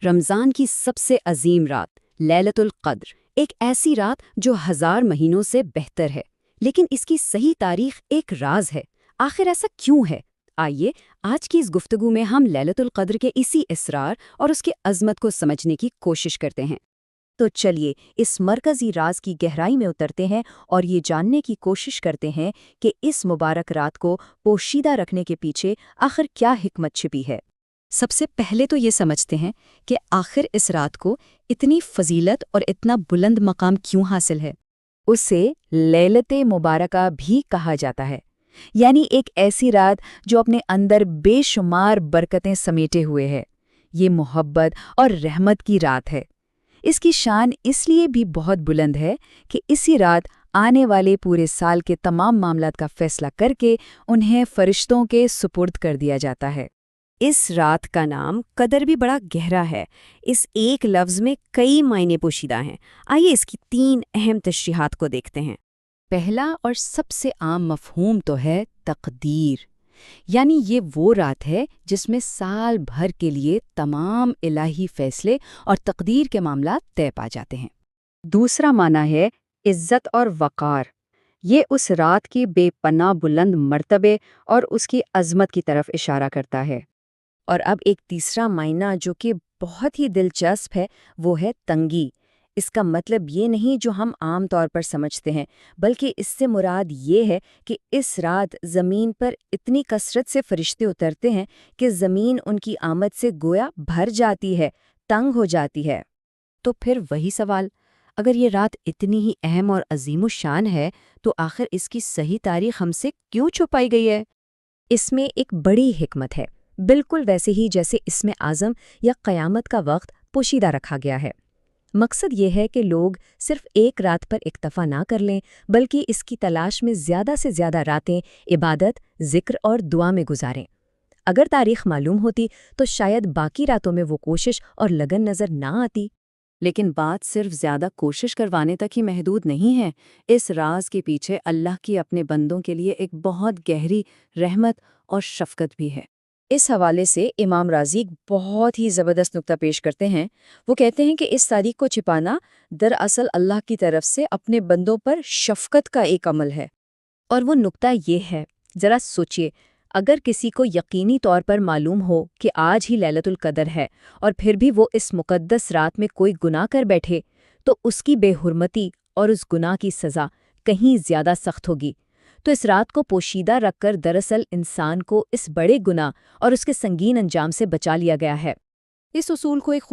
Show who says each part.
Speaker 1: رمضان کی سب سے عظیم رات لیلۃ القدر، ایک ایسی رات جو 1000 مہینوں سے بہتر ہے، لیکن اس کی صحیح تاریخ ایک راز ہے۔ آخر ایسا کیوں ہے؟ آئیے آج کی اس گفتگو میں ہم لیلۃ القدر کے اسی اسرار اور اس کی عظمت کو سمجھنے کی کوشش کرتے ہیں۔
Speaker 2: تو چلیے اس مرکزی راز کی گہرائی میں اترتے ہیں اور یہ جاننے کی کوشش کرتے ہیں کہ اس مبارک رات کو پوشیدہ رکھنے کے پیچھے آخر کیا حکمت چھپی ہے۔
Speaker 1: سب سے پہلے تو یہ سمجھتے ہیں کہ آخر اس رات کو اتنی فضیلت اور اتنا بلند مقام کیوں حاصل ہے۔
Speaker 2: اسے لیلت مبارکہ بھی کہا جاتا ہے، یعنی ایک ایسی رات جو اپنے اندر بے شمار برکتیں سمیٹے ہوئے ہے۔ یہ محبت اور رحمت کی رات ہے۔ اس کی شان اس لیے بھی بہت بلند ہے کہ اسی رات آنے والے پورے سال کے تمام معاملات کا فیصلہ کر کے انہیں فرشتوں کے سپرد کر دیا جاتا ہے۔
Speaker 1: اس رات کا نام قدر بھی بڑا گہرا ہے۔ اس ایک لفظ میں کئی معنی پوشیدہ ہیں۔ آئیے اس کی 3 اہم تشریحات کو دیکھتے ہیں۔ پہلا اور سب سے عام مفہوم تو ہے تقدیر، یعنی یہ وہ رات ہے جس میں سال بھر کے لیے تمام الہی فیصلے اور تقدیر کے معاملات طے پا جاتے ہیں۔ دوسرا معنی ہے عزت اور وقار۔ یہ اس رات کی بے پناہ بلند مرتبے اور اس کی عظمت کی طرف اشارہ کرتا ہے۔ اور اب ایک تیسرا معنی جو کہ بہت ہی دلچسپ ہے وہ ہے تنگی۔ اس کا مطلب یہ نہیں جو ہم عام طور پر سمجھتے ہیں، بلکہ اس سے مراد یہ ہے کہ اس رات زمین پر اتنی کثرت سے فرشتے اترتے ہیں کہ زمین ان کی آمد سے گویا بھر جاتی ہے، تنگ ہو جاتی ہے۔ تو پھر وہی سوال، اگر یہ رات اتنی ہی اہم اور عظیم الشان ہے تو آخر اس کی صحیح تاریخ ہم سے کیوں چھپائی گئی ہے؟
Speaker 2: اس میں ایک بڑی حکمت ہے، بالکل ویسے ہی جیسے اسم اعظم یا قیامت کا وقت پوشیدہ رکھا گیا ہے۔ مقصد یہ ہے کہ لوگ صرف ایک رات پر اکتفا نہ کر لیں، بلکہ اس کی تلاش میں زیادہ سے زیادہ راتیں عبادت، ذکر اور دعا میں گزاریں۔ اگر تاریخ معلوم ہوتی تو شاید باقی راتوں میں وہ کوشش اور لگن نظر نہ آتی۔
Speaker 1: لیکن بات صرف زیادہ کوشش کروانے تک ہی محدود نہیں ہے۔ اس راز کے پیچھے اللہ کی اپنے بندوں کے لیے ایک بہت گہری رحمت اور شفقت بھی ہے۔
Speaker 2: اس حوالے سے امام رازی بہت ہی زبردست نکتہ پیش کرتے ہیں۔ وہ کہتے ہیں کہ اس تاریخ کو چھپانا دراصل اللہ کی طرف سے اپنے بندوں پر شفقت کا ایک عمل ہے۔ اور وہ نکتہ یہ ہے، ذرا سوچئے، اگر کسی کو یقینی طور پر معلوم ہو کہ آج ہی لیلۃ القدر ہے اور پھر بھی وہ اس مقدس رات میں کوئی گناہ کر بیٹھے تو اس کی بے حرمتی اور اس گناہ کی سزا کہیں زیادہ سخت ہوگی۔ تو اس رات کو پوشیدہ رکھ کر دراصل انسان کو اس بڑے گناہ اور اس کے سنگین انجام سے بچا لیا گیا ہے۔
Speaker 1: اس اصول کو ایک